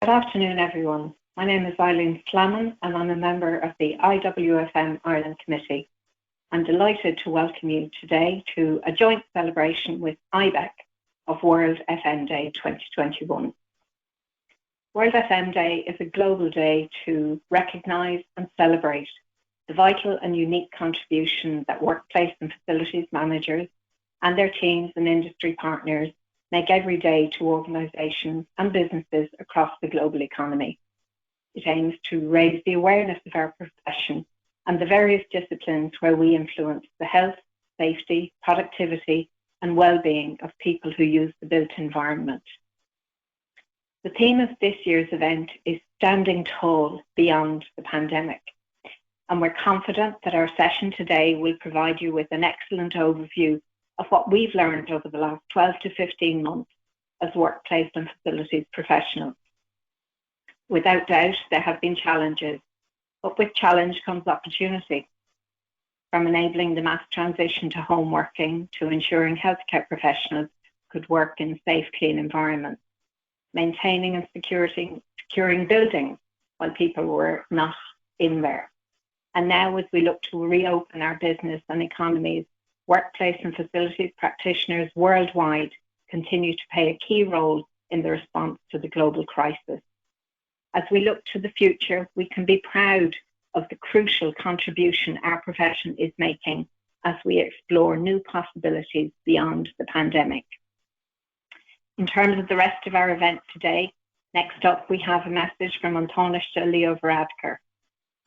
Good afternoon, everyone. My name is Eileen Flaman, and I'm a member of the IWFM Ireland Committee. I'm delighted to welcome you today to a joint celebration with IBEC of World FM Day 2021. World FM Day is a global day to recognise and celebrate the vital and unique contribution that workplace and facilities managers and their teams and industry partners make every day to organisations and businesses across the global economy. It aims to raise the awareness of our profession and the various disciplines where we influence the health, safety, productivity and well-being of people who use the built environment. The theme of this year's event is Standing Tall Beyond the Pandemic, and we're confident that our session today will provide you with an excellent overview of what we've learned over the last 12 to 15 months as workplace and facilities professionals. Without doubt, there have been challenges, but with challenge comes opportunity. From enabling the mass transition to home working to ensuring healthcare professionals could work in safe, clean environments, maintaining and securing buildings while people were not in there. And now as we look to reopen our business and economies, workplace and facilities practitioners worldwide continue to play a key role in the response to the global crisis. As we look to the future, we can be proud of the crucial contribution our profession is making as we explore new possibilities beyond the pandemic. In terms of the rest of our event today, next up we have a message from Antónista Leo Varadkar.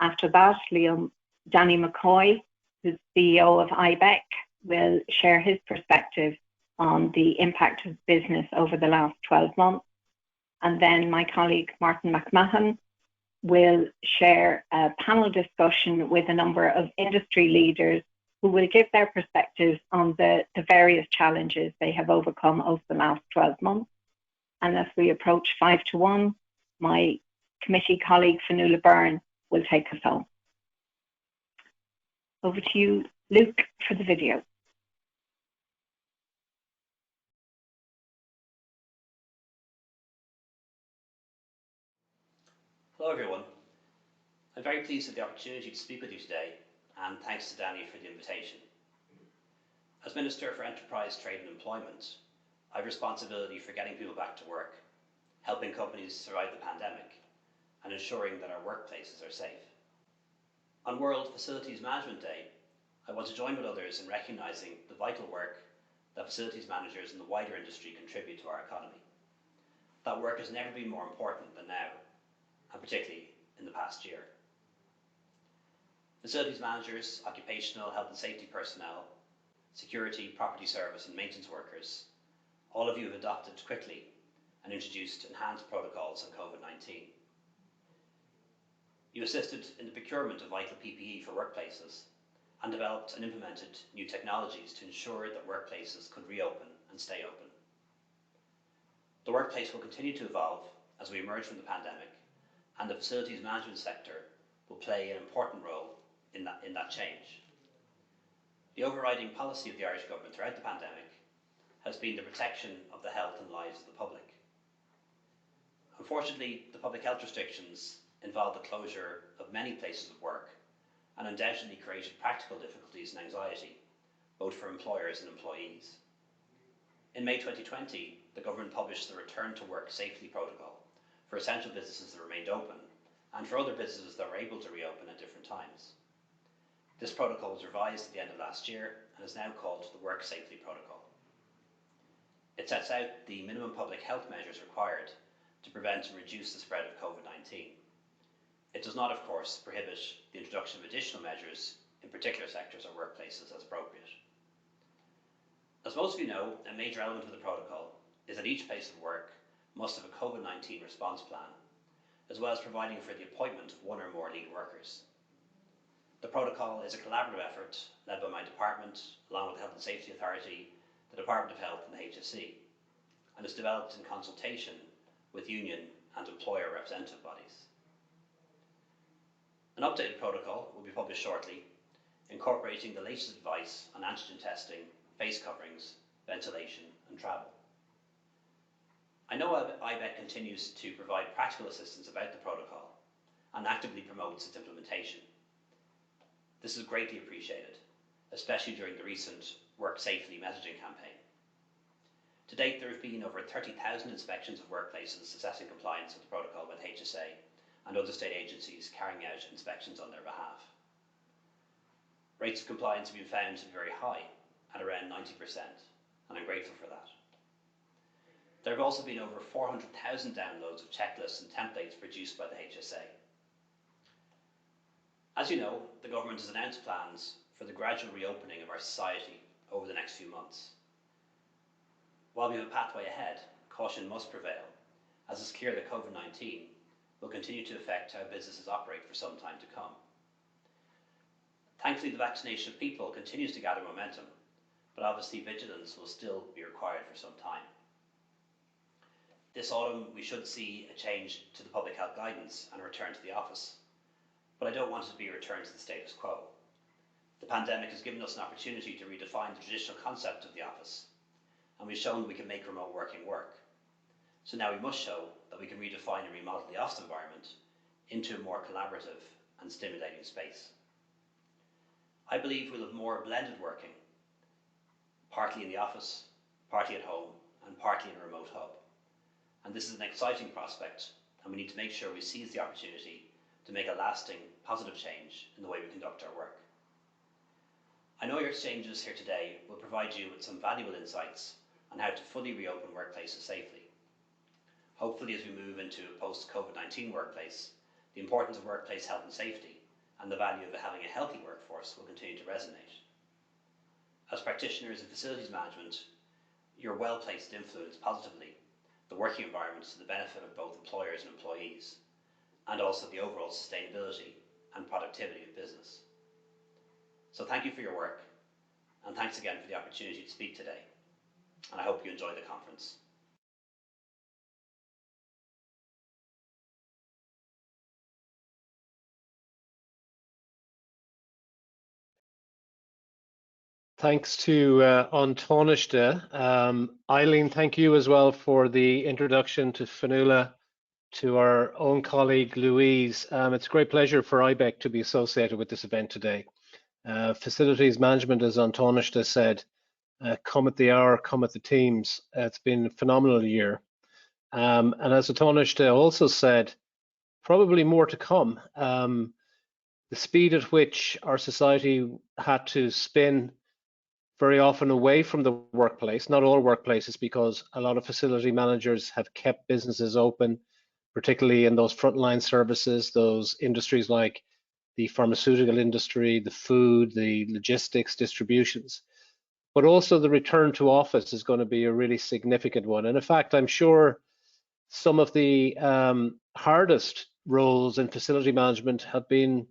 After that, Danny McCoy, who's CEO of IBEC, will share his perspective on the impact of business over the last 12 months. And then my colleague Martin McMahon will share a panel discussion with a number of industry leaders who will give their perspectives on the various challenges they have overcome over the last 12 months. And as we approach 5 to 1, my committee colleague Fionnuala Byrne will take us home. Over to you, Luke, for the video. Hello everyone. I'm very pleased with the opportunity to speak with you today, and thanks to Danny for the invitation. As Minister for Enterprise, Trade and Employment, I have responsibility for getting people back to work, helping companies survive the pandemic, and ensuring that our workplaces are safe. On World Facilities Management Day, I want to join with others in recognising the vital work that facilities managers in the wider industry contribute to our economy. That work has never been more important than now, and particularly in the past year. Facilities managers, occupational health and safety personnel, security, property service and maintenance workers, all of you have adopted quickly and introduced enhanced protocols on COVID-19. You assisted in the procurement of vital PPE for workplaces and developed and implemented new technologies to ensure that workplaces could reopen and stay open. The workplace will continue to evolve as we emerge from the pandemic, and the facilities management sector will play an important role in that change. The overriding policy of the Irish Government throughout the pandemic has been the protection of the health and lives of the public. Unfortunately, the public health restrictions involved the closure of many places of work and undoubtedly created practical difficulties and anxiety, both for employers and employees. In May 2020, the Government published the Return to Work Safely Protocol for essential businesses that remained open and for other businesses that were able to reopen at different times. This protocol was revised at the end of last year and is now called the Work Safely Protocol. It sets out the minimum public health measures required to prevent and reduce the spread of COVID-19. It does not, of course, prohibit the introduction of additional measures in particular sectors or workplaces as appropriate. As most of you know, a major element of the protocol is that each place of work must have a COVID-19 response plan, as well as providing for the appointment of one or more lead workers. The protocol is a collaborative effort led by my department, along with the Health and Safety Authority, the Department of Health and the HSE, and is developed in consultation with union and employer representative bodies. An updated protocol will be published shortly, incorporating the latest advice on antigen testing, face coverings, ventilation and travel. I know IBEC continues to provide practical assistance about the protocol and actively promotes its implementation. This is greatly appreciated, especially during the recent Work Safely messaging campaign. To date, there have been over 30,000 inspections of workplaces assessing compliance with the protocol by the HSA and other state agencies carrying out inspections on their behalf. Rates of compliance have been found to be very high, at around 90%, and I'm grateful for that. There have also been over 400,000 downloads of checklists and templates produced by the HSA. As you know, the government has announced plans for the gradual reopening of our society over the next few months. While we have a pathway ahead, caution must prevail, as it's clear that COVID-19 will continue to affect how businesses operate for some time to come. Thankfully, the vaccination of people continues to gather momentum, but obviously vigilance will still be required for some time. This autumn, we should see a change to the public health guidance and a return to the office, but I don't want it to be a return to the status quo. The pandemic has given us an opportunity to redefine the traditional concept of the office, and we've shown that we can make remote working work. So now we must show that we can redefine and remodel the office environment into a more collaborative and stimulating space. I believe we'll have more blended working, partly in the office, partly at home, and partly in a remote hub. And this is an exciting prospect, and we need to make sure we seize the opportunity to make a lasting, positive change in the way we conduct our work. I know your exchanges here today will provide you with some valuable insights on how to fully reopen workplaces safely. Hopefully, as we move into a post-COVID-19 workplace, the importance of workplace health and safety and the value of having a healthy workforce will continue to resonate. As practitioners in facilities management, you're well placed to influence positively the working environments to the benefit of both employers and employees, and also the overall sustainability and productivity of business. So thank you for your work, and thanks again for the opportunity to speak today, and I hope you enjoy the conference. Thanks to An Tánaiste. Eileen, thank you as well for the introduction to Fionnuala, to our own colleague Louise. It's a great pleasure for IBEC to be associated with this event today. Facilities management, as An Tánaiste said, come at the hour, come at the teams. It's been a phenomenal year. And as An Tánaiste also said, probably more to come. The speed at which our society had to spin very often away from the workplace, not all workplaces, because a lot of facility managers have kept businesses open, particularly in those frontline services, those industries like the pharmaceutical industry, the food, the logistics, distributions. But also the return to office is going to be a really significant one. And in fact, I'm sure some of the hardest roles in facility management have been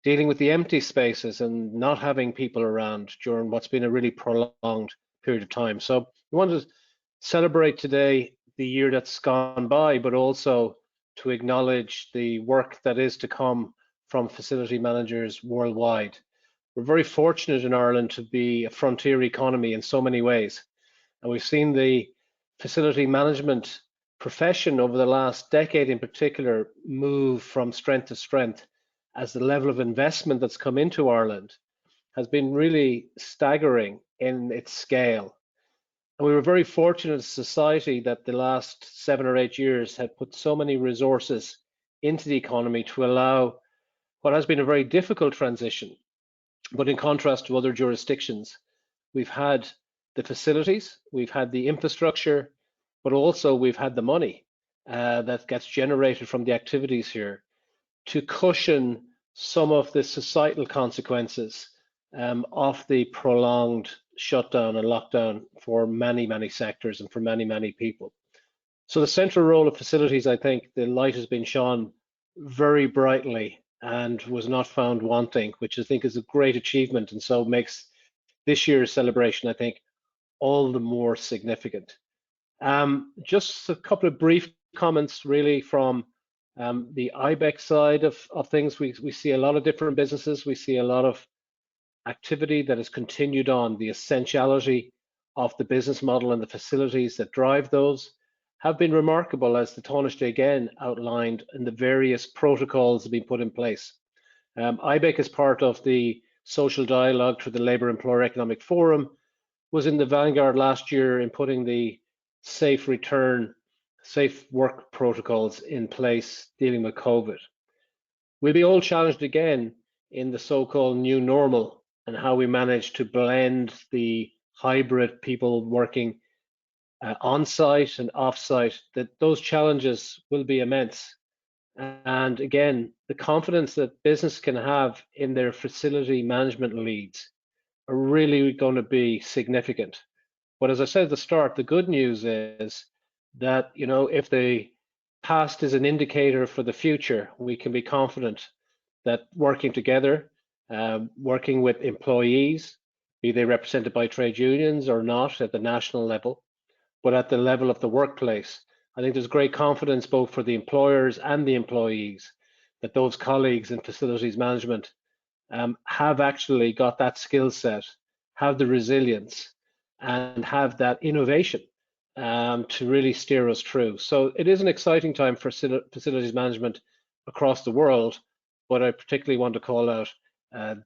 dealing with the empty spaces and not having people around during what's been a really prolonged period of time. So we want to celebrate today the year that's gone by, but also to acknowledge the work that is to come from facility managers worldwide. We're very fortunate in Ireland to be a frontier economy in so many ways. And we've seen the facility management profession over the last decade in particular move from strength to strength, as the level of investment that's come into Ireland has been really staggering in its scale. And we were very fortunate as a society that the last 7 or 8 years had put so many resources into the economy to allow what has been a very difficult transition. But in contrast to other jurisdictions, we've had the facilities, we've had the infrastructure, but also we've had the money that gets generated from the activities here to cushion some of the societal consequences of the prolonged shutdown and lockdown for many, many sectors and for many, many people. So the central role of facilities, I think the light has been shone very brightly and was not found wanting, which I think is a great achievement, and so makes this year's celebration, I think, all the more significant. Just a couple of brief comments really from the IBEC side of things. We see a lot of different businesses. We see a lot of activity that has continued on, the essentiality of the business model and the facilities that drive those. have been remarkable, as the Taoiseach again outlined, in the various protocols that have been put in place. IBEC, as part of the social dialogue through the Labour Employer Economic Forum, was in the vanguard last year in putting the safe return, safe work protocols in place dealing with COVID. We'll be all challenged again in the so-called new normal and how we manage to blend the hybrid people working on-site and off-site. That those challenges will be immense. And again, the confidence that business can have in their facility management leads are really going to be significant. But as I said at the start, the good news is that, you know, if the past is an indicator for the future, we can be confident that working together, working with employees, be they represented by trade unions or not at the national level, but at the level of the workplace, I think there's great confidence both for the employers and the employees that those colleagues in facilities management have actually got that skill set, have the resilience, and have that innovation to really steer us through. So it is an exciting time for facilities management across the world, but I particularly want to call out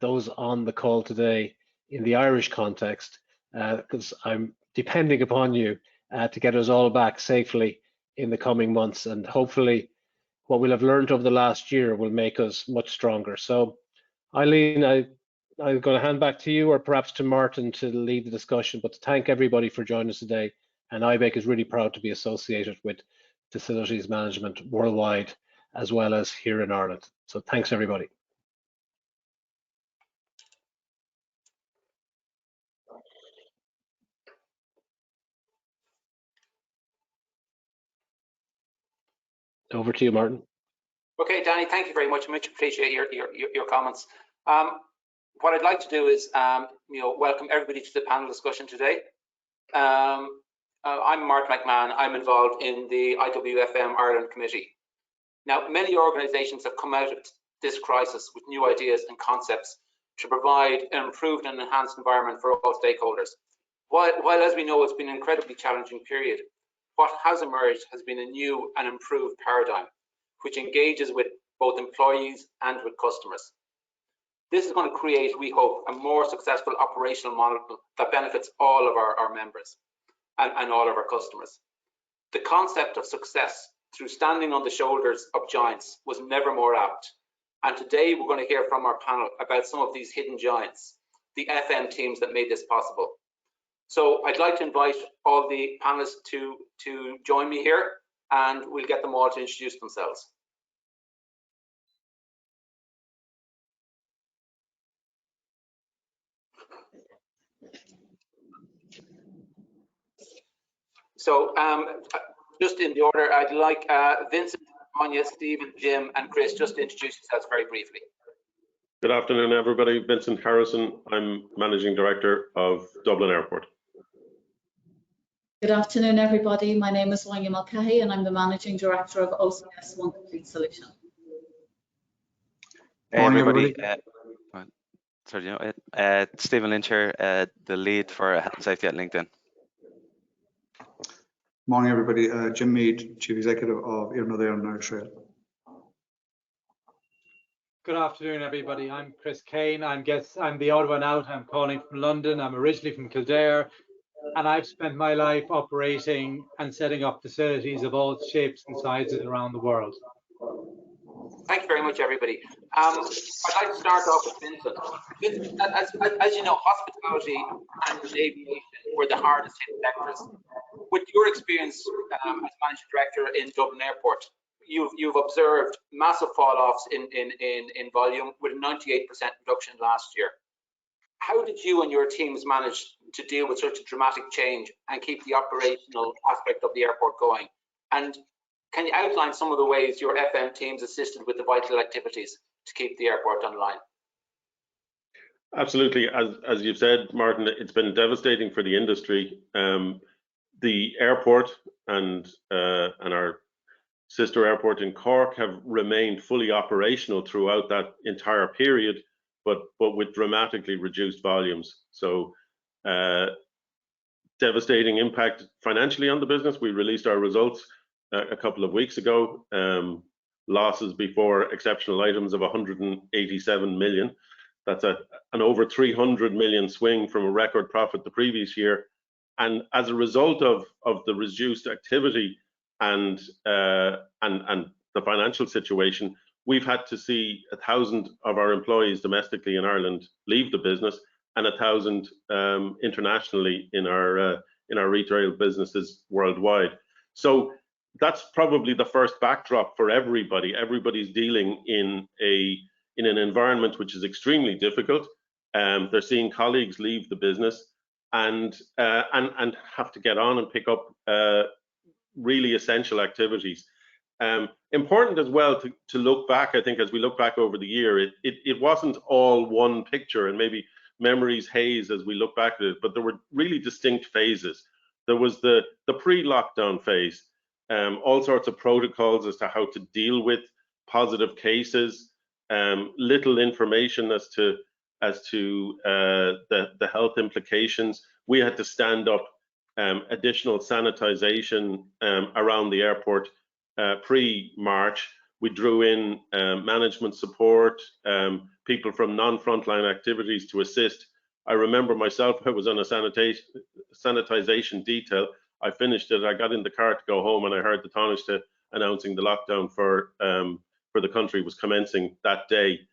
those on the call today in the Irish context, because I'm depending upon you to get us all back safely in the coming months, and hopefully what we'll have learned over the last year will make us much stronger. So Eileen, I'm going to hand back to you, or perhaps to Martin, to lead the discussion, but to thank everybody for joining us today. And IBEC is really proud to be associated with facilities management worldwide, as well as here in Ireland. So thanks, everybody. Over to you, Martin. Okay, Danny, thank you very much. Much appreciate your comments. What I'd like to do is, welcome everybody to the panel discussion today. I'm Mark McMahon. I'm involved in the IWFM Ireland Committee. Now, many organisations have come out of this crisis with new ideas and concepts to provide an improved and enhanced environment for all stakeholders. While as we know, it's been an incredibly challenging period, what has emerged has been a new and improved paradigm, which engages with both employees and with customers. This is going to create, we hope, a more successful operational model that benefits all of our members and all of our customers. The concept of success through standing on the shoulders of giants was never more apt. And today we're going to hear from our panel about some of these hidden giants, the FM teams that made this possible. So I'd like to invite all the panelists to join me here, and we'll get them all to introduce themselves. So just in the order, I'd like Vincent, Anya, Stephen, Jim, and Chris just to introduce yourselves very briefly. Good afternoon, everybody. Vincent Harrison. I'm Managing Director of Dublin Airport. Good afternoon, everybody. My name is Anya Mulcahy, and I'm the Managing Director of OCS One Complete Solution. Hey, everybody. Stephen Lynch here, the lead for Health and Safety at LinkedIn. Morning, everybody. Jim Mead, Chief Executive of Iarnród and Irish Rail. Good afternoon, everybody. I'm Chris Kane. I'm the odd one out. I'm calling from London. I'm originally from Kildare, and I've spent my life operating and setting up facilities of all shapes and sizes around the world. Thank you very much, everybody. I'd like to start off with Vincent. Vincent, as you know, hospitality and aviation were the hardest hit sectors. With your experience as Managing Director in Dublin Airport, you've observed massive fall-offs in volume with a 98% reduction last year. How did you and your teams manage to deal with such a dramatic change and keep the operational aspect of the airport going? And can you outline some of the ways your FM teams assisted with the vital activities to keep the airport online? Absolutely. As you've said, Martin, it's been devastating for the industry. The airport and our sister airport in Cork have remained fully operational throughout that entire period, but with dramatically reduced volumes. So devastating impact financially on the business. We released our results a couple of weeks ago. Losses before exceptional items of 187 million. That's an over 300 million swing from a record profit the previous year. And as a result of the reduced activity and the financial situation, we've had to see 1,000 of our employees domestically in Ireland leave the business, and 1,000 internationally in our retail businesses worldwide. So that's probably the first backdrop for everybody. Everybody's dealing in an environment which is extremely difficult. They're seeing colleagues leave the business and have to get on and pick up really essential activities. Important as well to look back. I think as we look back over the year, it wasn't all one picture, and maybe memories haze as we look back at it, but there were really distinct phases. There was the pre-lockdown phase, all sorts of protocols as to how to deal with positive cases, little information as to the health implications. We had to stand up additional sanitization around the airport pre-March. We drew in management support, people from non-frontline activities to assist. I remember myself, I was on a sanitization detail. I finished it, I got in the car to go home, and I heard the Taoiseach announcing the lockdown for the country was commencing that day.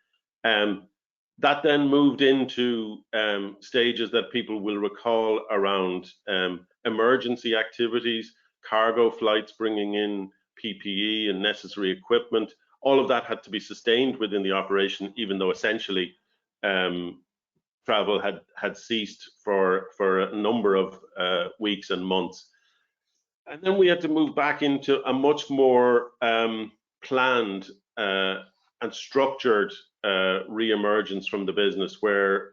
That then moved into stages that people will recall around emergency activities, cargo flights bringing in PPE and necessary equipment. All of that had to be sustained within the operation, even though essentially travel had ceased for a number of weeks and months. And then we had to move back into a much more planned and structured re-emergence from the business, where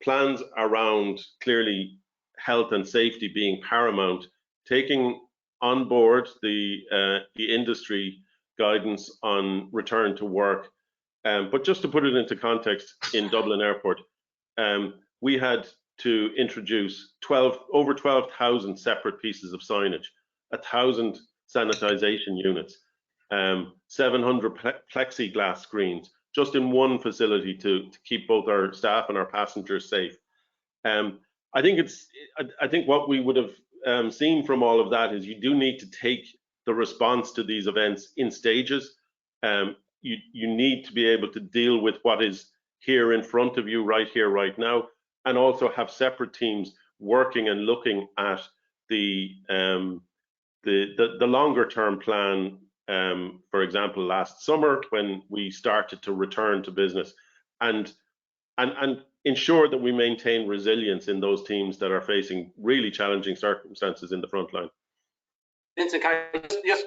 plans around clearly health and safety being paramount, taking on board the industry guidance on return to work. But just to put it into context, in Dublin Airport, we had to introduce over 12,000 separate pieces of signage, 1,000 sanitization units, 700 plexiglass screens, just in one facility to keep both our staff and our passengers safe. I think what we would have seen from all of that is you do need to take the response to these events in stages. You need to be able to deal with what is here in front of you, right here, right now, and also have separate teams working and looking at the longer term plan. For example, last summer when we started to return to business, and ensure that we maintain resilience in those teams that are facing really challenging circumstances in the front line. Vincent, can I just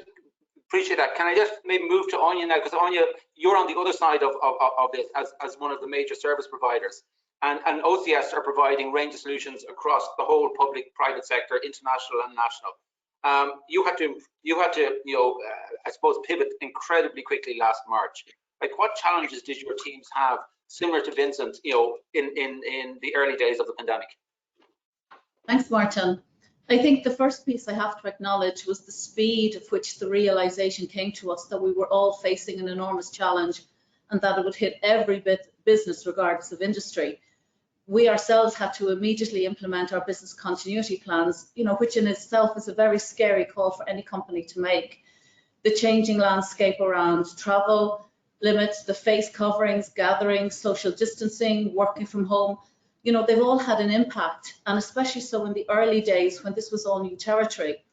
appreciate that? Can I just maybe move to Anya now, because Anya, you're on the other side of this as one of the major service providers, and OCS are providing range of solutions across the whole public, private sector, international and national. You had to, I suppose, pivot incredibly quickly last March. Like, what challenges did your teams have, similar to Vincent, in the early days of the pandemic? Thanks, Martin. I think the first piece I have to acknowledge was the speed of which the realization came to us that we were all facing an enormous challenge, and that it would hit every business regardless of industry. We ourselves had to immediately implement our business continuity plans, which in itself is a very scary call for any company to make. The changing landscape around travel limits, the face coverings, gatherings, social distancing, working from home, they've all had an impact, and especially so in the early days when this was all new territory.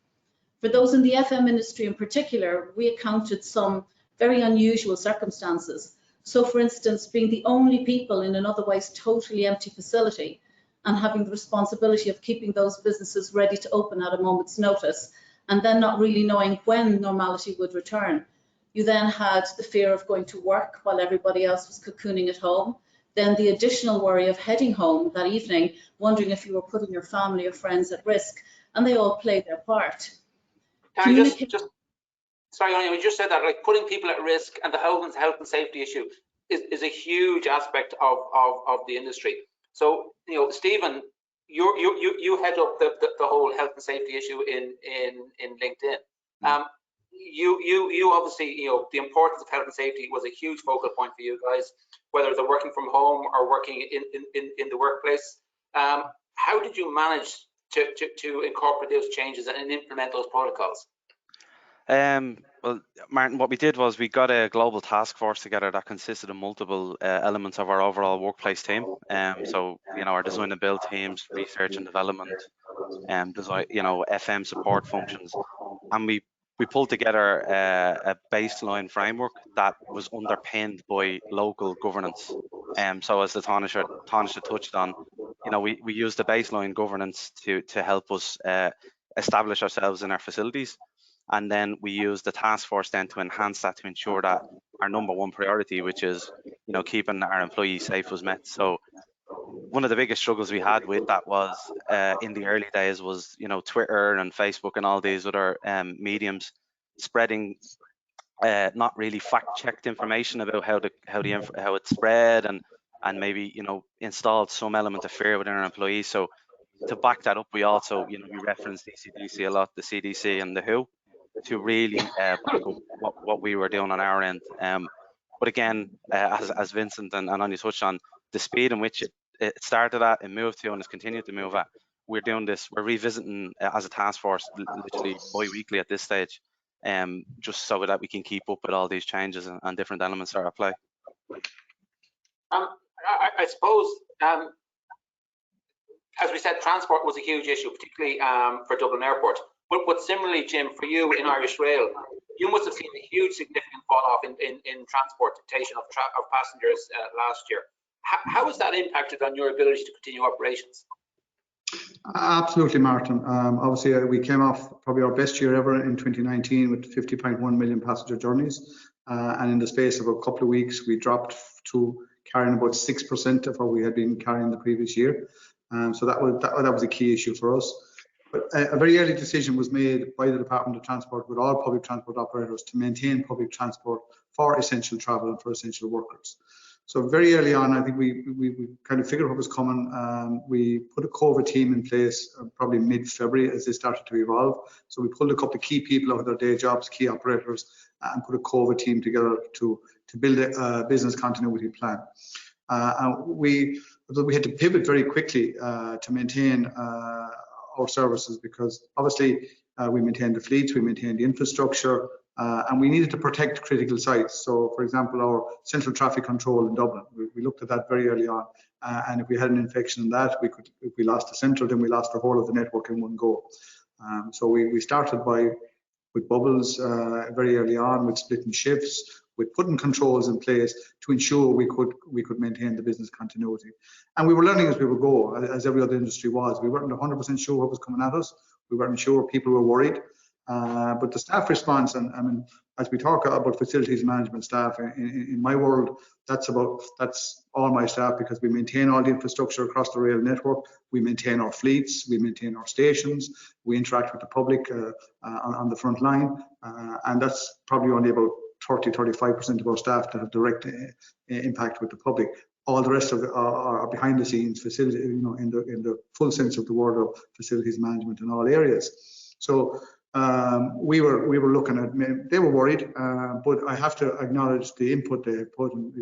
For those in the FM industry in particular, we encountered some very unusual circumstances. So, for instance, being the only people in an otherwise totally empty facility and having the responsibility of keeping those businesses ready to open at a moment's notice, and then not really knowing when normality would return. You then had the fear of going to work while everybody else was cocooning at home. Then the additional worry of heading home that evening, wondering if you were putting your family or friends at risk, and they all played their part. Can I just sorry, Anya, you just said that, like, putting people at risk and the health and safety issue is a huge aspect of the industry. So, Stephen, you head up the whole health and safety issue in LinkedIn. You obviously, the importance of health and safety was a huge focal point for you guys, whether they're working from home or working in the workplace. How did you manage to incorporate those changes and implement those protocols? Well, Martin, what we did was we got a global task force together that consisted of multiple elements of our overall workplace team. So, our design and build teams, research and development, design, FM support functions, and we pulled together a baseline framework that was underpinned by local governance. So as the Taoiseach touched on, we used the baseline governance to help us establish ourselves in our facilities. And then we use the task force then to enhance that, to ensure that our number one priority, which is, keeping our employees safe, was met. So one of the biggest struggles we had with that was in the early days was, Twitter and Facebook and all these other mediums spreading not really fact-checked information about how it spread, and maybe, installed some element of fear within our employees. So to back that up, we also, we referenced the ECDC a lot, the CDC and the WHO, to really back up what we were doing on our end. But again, as Vincent and Anya touched on, the speed in which it started at, it moved to, and it's continued to move at. We're revisiting as a task force literally bi-weekly at this stage, just so that we can keep up with all these changes and different elements that are at play. I suppose, as we said, transport was a huge issue, particularly for Dublin Airport. But similarly, Jim, for you in Irish Rail, you must have seen a huge significant fall off in transportation of passengers last year. How has that impacted on your ability to continue operations? Absolutely, Martin. Obviously, we came off probably our best year ever in 2019 with 50.1 million passenger journeys. And in the space of a couple of weeks, we dropped to carrying about 6% of what we had been carrying the previous year. So that was a key issue for us. But a very early decision was made by the Department of Transport with all public transport operators to maintain public transport for essential travel and for essential workers. So very early on, I think we kind of figured what was coming. We put a COVID team in place probably mid-February as they started to evolve. So we pulled a couple of key people out of their day jobs, key operators, and put a COVID team together to build a business continuity plan. And we had to pivot very quickly to maintain our services, because obviously we maintained the fleets, we maintained the infrastructure, and we needed to protect critical sites. So, for example, our central traffic control in Dublin, we looked at that very early on, and if we had an infection in that, if we lost the central, then we lost the whole of the network in one go. So we started with bubbles very early on, with splitting shifts, with putting controls in place to ensure we could maintain the business continuity. And we were learning as we would go, as every other industry was. We weren't 100% sure what was coming at us. We weren't sure, people were worried. But the staff response, and I mean, as we talk about facilities management staff, in my world, that's all my staff, because we maintain all the infrastructure across the rail network. We maintain our fleets, we maintain our stations, we interact with the public on the front line, and that's probably only about 30-35% of our staff that have direct impact with the public. All the rest of it are behind the scenes facility, in the full sense of the word of facilities management in all areas. So we were looking at, they were worried, but I have to acknowledge the input they put, and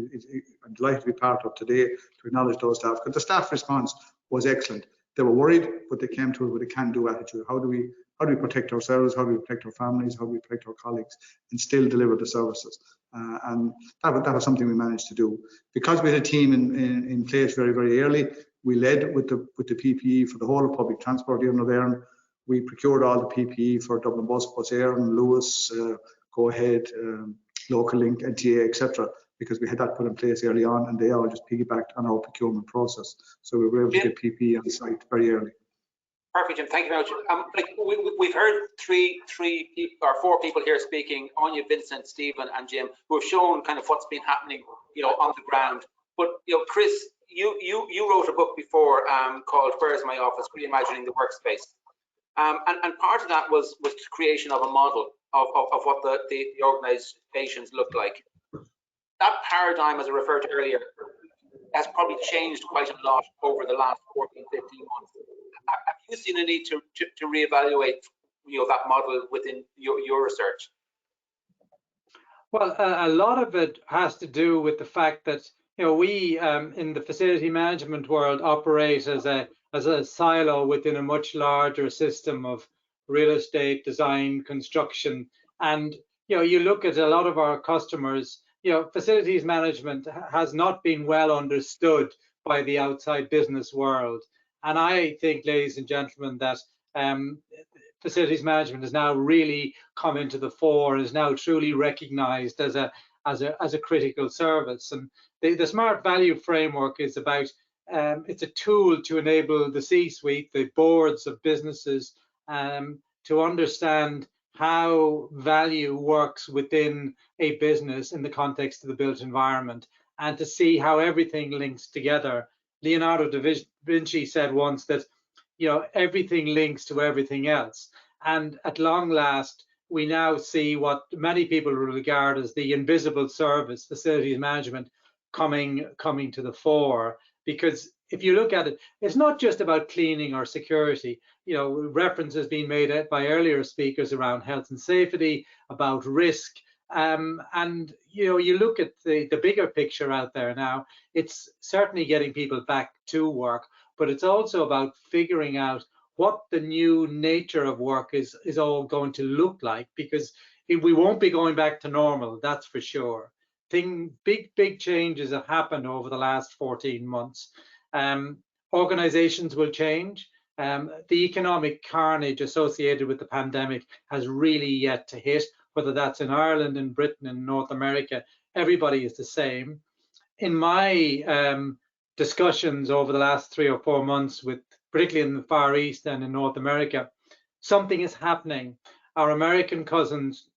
I'm delighted to be part of today to acknowledge those staff, because the staff response was excellent. They were worried, but they came to it with a can-do attitude. How do we protect ourselves? How do we protect our families? How do we protect our colleagues and still deliver the services? And that was something we managed to do. Because we had a team in place very, very early, we led with the PPE for the whole of public transport. Even though we procured all the PPE for Dublin Bus, Bus Air, and Lewis, Go Ahead, Local Link, NTA, etc., because we had that put in place early on, and they all just piggybacked on our procurement process. So we were able to get PPE on site very early. Perfect, Jim. Thank you very much. We've heard three or four people here speaking: Anya, Vincent, Stephen, and Jim, who have shown kind of what's been happening, on the ground. But Chris, you wrote a book before called "Where's My Office? Reimagining the Workspace," and part of that was the creation of a model of what the organisations look like. That paradigm, as I referred to earlier, has probably changed quite a lot over the last 14, 15 months. you seen a need to reevaluate, that model within your research? Well, a lot of it has to do with the fact that we in the facility management world operate as a silo within a much larger system of real estate design, construction, and you look at a lot of our customers. Facilities management has not been well understood by the outside business world, and I think, ladies and gentlemen, that facilities management has now really come into the fore, is now truly recognized as a critical service. And the Smart Value Framework is about, it's a tool to enable the C-suite, the boards of businesses, to understand how value works within a business in the context of the built environment, and to see how everything links together. Leonardo da Vinci said once that everything links to everything else. And at long last, we now see what many people regard as the invisible service, facilities management, coming to the fore. Because if you look at it, it's not just about cleaning or security. References being made by earlier speakers around health and safety, about risk. And you look at the bigger picture out there now, it's certainly getting people back to work, but it's also about figuring out what the new nature of work is all going to look like, because we won't be going back to normal, that's for sure. Big changes have happened over the last 14 months. Organizations will change. The economic carnage associated with the pandemic has really yet to hit, whether that's in Ireland, in Britain, in North America. Everybody is the same. In my discussions over the last 3 or 4 months, particularly in the Far East and in North America, something is happening. Our American cousins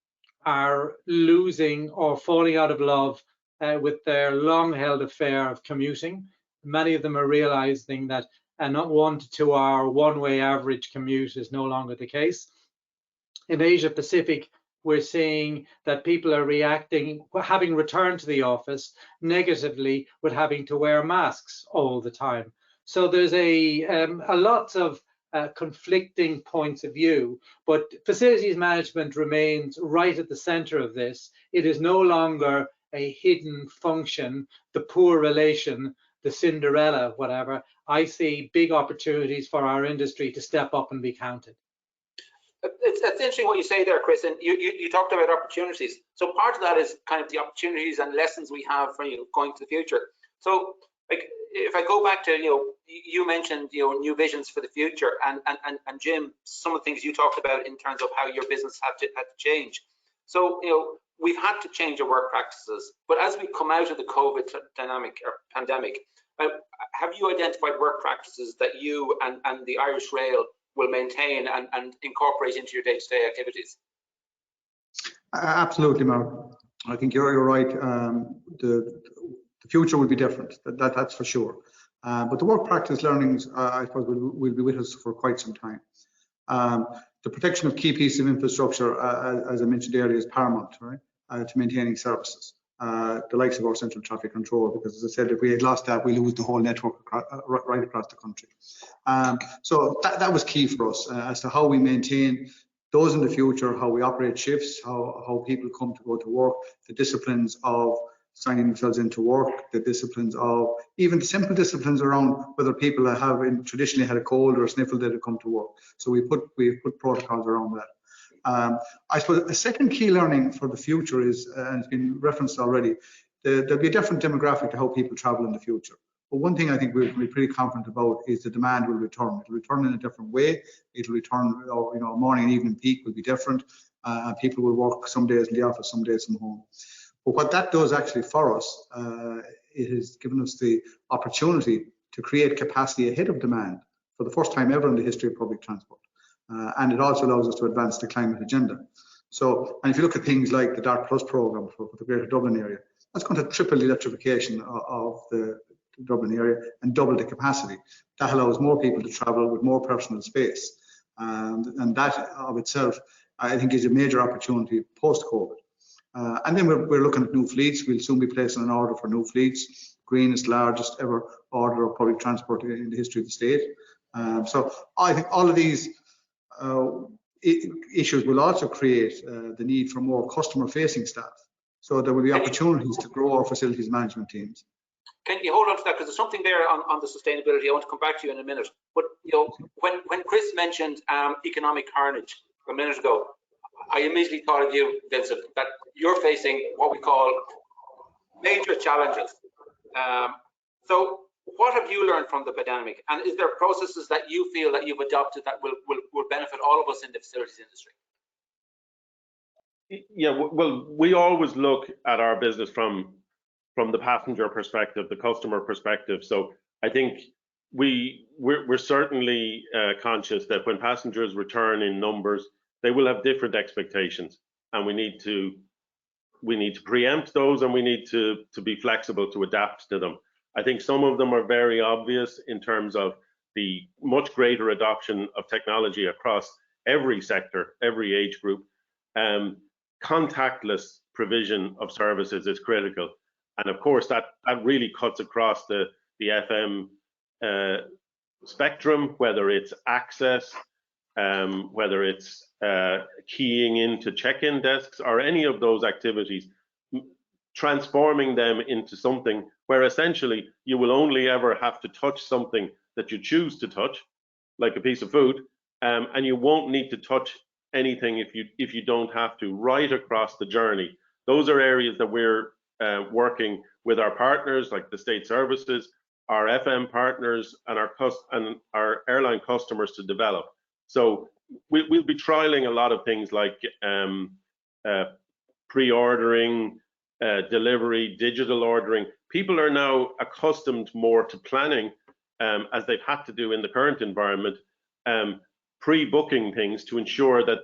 are losing or falling out of love with their long-held affair of commuting. Many of them are realizing that a 1 to 2 hour one-way average commute is no longer the case. In Asia Pacific, we're seeing that people are reacting, having returned to the office, negatively with having to wear masks all the time. So there's a lots of conflicting points of view, but facilities management remains right at the center of this. It is no longer a hidden function, the poor relation, the Cinderella, whatever. I see big opportunities for our industry to step up and be counted. It's interesting what you say there, Chris, and you talked about opportunities. So part of that is kind of the opportunities and lessons we have for going to the future. So like if I go back to you mentioned new visions for the future, and Jim, some of the things you talked about in terms of how your business had to change. So we've had to change our work practices, but as we come out of the COVID pandemic, have you identified work practices that you and the Irish Rail will maintain and incorporate into your day-to-day activities? Absolutely, Mark. I think you're right. The future will be different. That's for sure. But the work practice learnings, I suppose, will be with us for quite some time. The protection of key pieces of infrastructure, as I mentioned earlier, is paramount, right, to maintaining services. The likes of our central traffic control, because as I said, if we had lost that, we lose the whole network right across the country. So that was key for us as to how we maintain those in the future, how we operate shifts, how people come to go to work, the disciplines of signing themselves into work, the disciplines of even the simple disciplines around whether people have traditionally had a cold or a sniffle that have come to work. So we put protocols around that. I suppose a second key learning for the future is, and it's been referenced already, there'll be a different demographic to how people travel in the future. But one thing I think we'll be pretty confident about is the demand will return. It'll return in a different way. It'll return, morning and evening peak will be different. People will work some days in the office, some days from home. But what that does actually for us, it has given us the opportunity to create capacity ahead of demand for the first time ever in the history of public transport. And it also allows us to advance the climate agenda. So, and if you look at things like the DART Plus program for the Greater Dublin area, that's going to triple the electrification of the Dublin area and double the capacity. That allows more people to travel with more personal space. And that of itself, I think, is a major opportunity post-COVID. And then we're looking at new fleets. We'll soon be placing an order for new fleets, greenest, largest ever order of public transport in the history of the state. So I think all of these issues will also create the need for more customer-facing staff. So there will be opportunities to grow our facilities management teams. Can you hold on to that, because there's something there on the sustainability. I want to come back to you in a minute. But when Chris mentioned economic carnage a minute ago, I immediately thought of you, Vincent, that you're facing what we call major challenges. So what have you learned from the pandemic? And is there processes that you feel that you've adopted that will benefit all of us in the facilities industry? Yeah, well, we always look at our business from the passenger perspective, the customer perspective. So I think we're certainly conscious that when passengers return in numbers, they will have different expectations, and we need to preempt those, and we need to be flexible to adapt to them. I think some of them are very obvious in terms of the much greater adoption of technology across every sector, every age group. Contactless provision of services is critical. And of course, that really cuts across the FM spectrum, whether it's access, whether it's keying into check-in desks, or any of those activities, transforming them into something where essentially you will only ever have to touch something that you choose to touch, like a piece of food, and you won't need to touch anything if you don't have to, right across the journey. Those are areas that we're working with our partners, like the state services, our FM partners, and our airline customers to develop. So we'll be trialing a lot of things like pre-ordering, delivery, digital ordering. People are now accustomed more to planning, as they've had to do in the current environment, pre-booking things to ensure that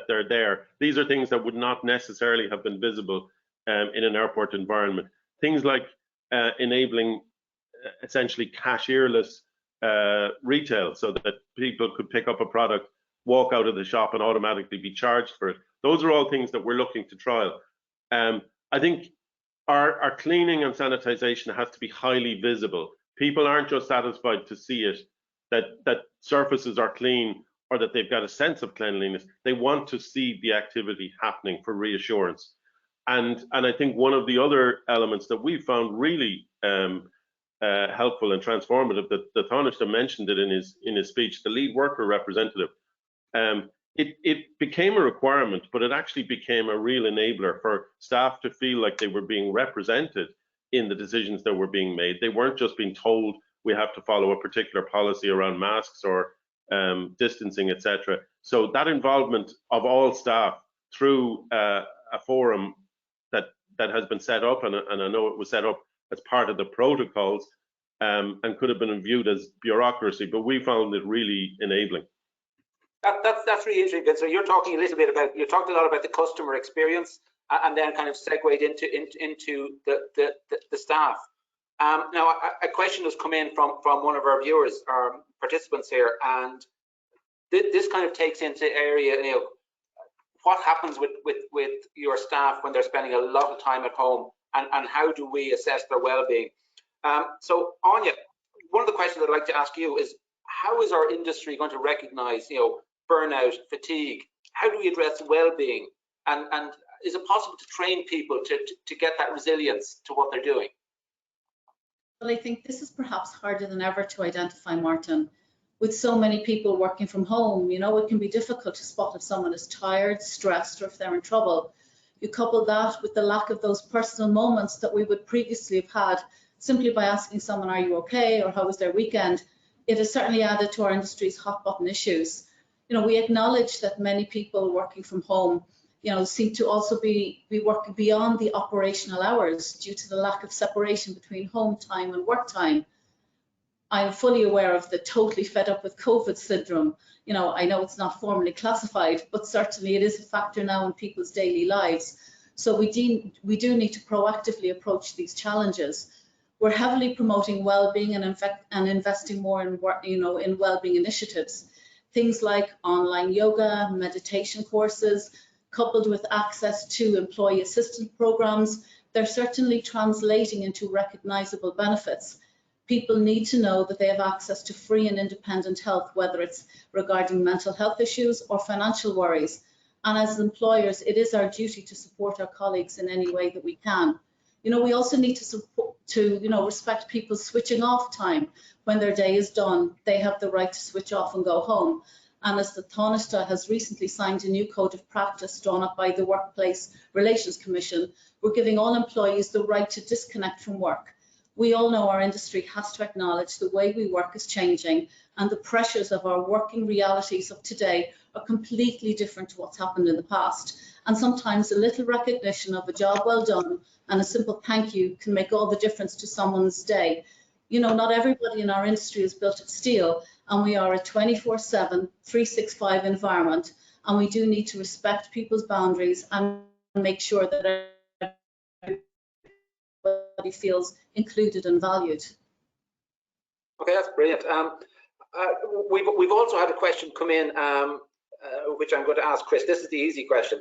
they're there. These are things that would not necessarily have been visible in an airport environment. Things like enabling essentially cashierless retail, so that people could pick up a product, walk out of the shop, and automatically be charged for it. Those are all things that we're looking to trial. I think our cleaning and sanitization has to be highly visible. People aren't just satisfied to see it, that surfaces are clean or that they've got a sense of cleanliness. They want to see the activity happening for reassurance. And I think one of the other elements that we found really helpful and transformative, that Tánaiste mentioned it in his speech, the lead worker representative. It became a requirement, but it actually became a real enabler for staff to feel like they were being represented in the decisions that were being made. They weren't just being told we have to follow a particular policy around masks or distancing, etc. So that involvement of all staff through a forum that has been set up, and I know it was set up as part of the protocols, and could have been viewed as bureaucracy, but we found it really enabling. That's really interesting. So you're talking a little bit about, you talked a lot about the customer experience, and then kind of segued into the staff. Now, a question has come in from one of our viewers, our participants here, and this kind of takes into area, what happens with your staff when they're spending a lot of time at home, and how do we assess their well-being? So, Anya, one of the questions I'd like to ask you is, how is our industry going to recognize, burnout, fatigue? How do we address well-being? And is it possible to train people to get that resilience to what they're doing? Well, I think this is perhaps harder than ever to identify, Martin. With so many people working from home, it can be difficult to spot if someone is tired, stressed, or if they're in trouble. You couple that with the lack of those personal moments that we would previously have had simply by asking someone, are you okay, or how was their weekend? It has certainly added to our industry's hot button issues. We acknowledge that many people working from home, seem to also be working beyond the operational hours due to the lack of separation between home time and work time. I'm fully aware of the totally fed up with COVID syndrome. I know it's not formally classified, but certainly it is a factor now in people's daily lives. So we do need to proactively approach these challenges. We're heavily promoting well-being and investing more in in well-being initiatives. Things like online yoga, meditation courses, coupled with access to employee assistance programs, they're certainly translating into recognizable benefits. People need to know that they have access to free and independent help, whether it's regarding mental health issues or financial worries. And as employers, it is our duty to support our colleagues in any way that we can. We also need to respect people's switching off time. When their day is done, they have the right to switch off and go home. And as the Taoiseach has recently signed a new code of practice drawn up by the Workplace Relations Commission, we're giving all employees the right to disconnect from work. We all know our industry has to acknowledge the way we work is changing, and the pressures of our working realities of today are completely different to what's happened in the past. And sometimes a little recognition of a job well done and a simple thank you can make all the difference to someone's day. Not everybody in our industry is built of steel, and we are a 24/7, 365 environment, and we do need to respect people's boundaries and make sure that everybody feels included and valued. Okay, that's brilliant. We've also had a question come in, which I'm going to ask Chris. This is the easy question.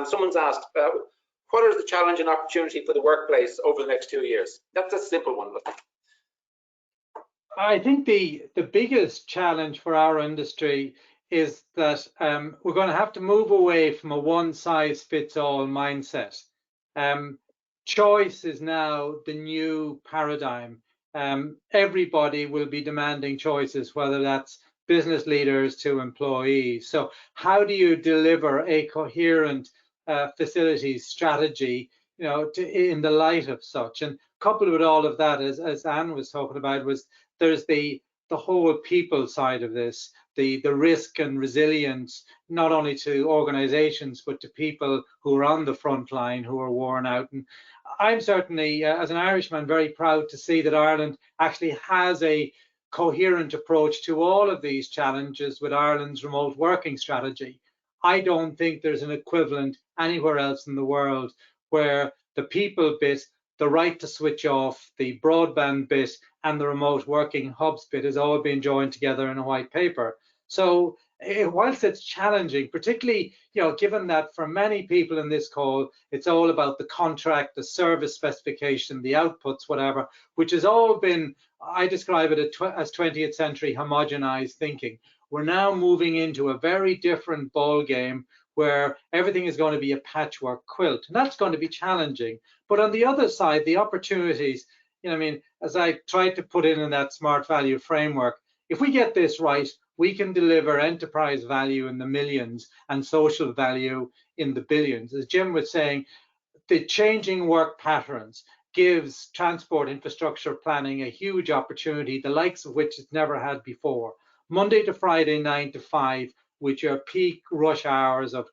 Someone's asked, what is the challenge and opportunity for the workplace over the next 2 years? That's a simple one. I think the biggest challenge for our industry is that we're going to have to move away from a one-size-fits-all mindset. Choice is now the new paradigm. Everybody will be demanding choices, whether that's business leaders to employees. So how do you deliver a coherent facilities strategy, in the light of such? And coupled with all of that, as Anne was talking about, there's the whole people side of this, the risk and resilience, not only to organizations, but to people who are on the front line, who are worn out. And I'm certainly, as an Irishman, very proud to see that Ireland actually has a coherent approach to all of these challenges with Ireland's remote working strategy. I don't think there's an equivalent anywhere else in the world where the people bit, the right to switch off, the broadband bit, and the remote working hubs bit has all been joined together in a white paper. So whilst it's challenging, particularly, given that for many people in this call, it's all about the contract, the service specification, the outputs, whatever, which has all been, I describe it as 20th century homogenized thinking. We're now moving into a very different ball game where everything is going to be a patchwork quilt, and that's going to be challenging. But on the other side, the opportunities, as I tried to put in that smart value framework, if we get this right, we can deliver enterprise value in the millions and social value in the billions. As Jim was saying, the changing work patterns gives transport infrastructure planning a huge opportunity, the likes of which it's never had before. Monday to Friday, 9 to 5, with your peak rush hours of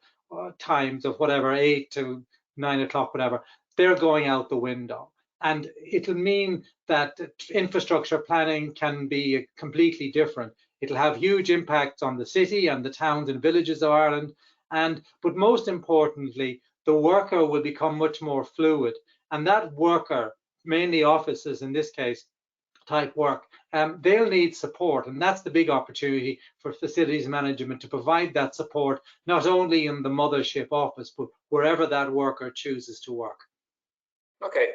times of whatever, 8 to 9 o'clock, whatever, they're going out the window. And it'll mean that infrastructure planning can be completely different. It'll have huge impacts on the city and the towns and villages of Ireland. But most importantly, the worker will become much more fluid. And that worker, mainly offices in this case, type work, they'll need support. And that's the big opportunity for facilities management, to provide that support, not only in the mothership office, but wherever that worker chooses to work. Okay.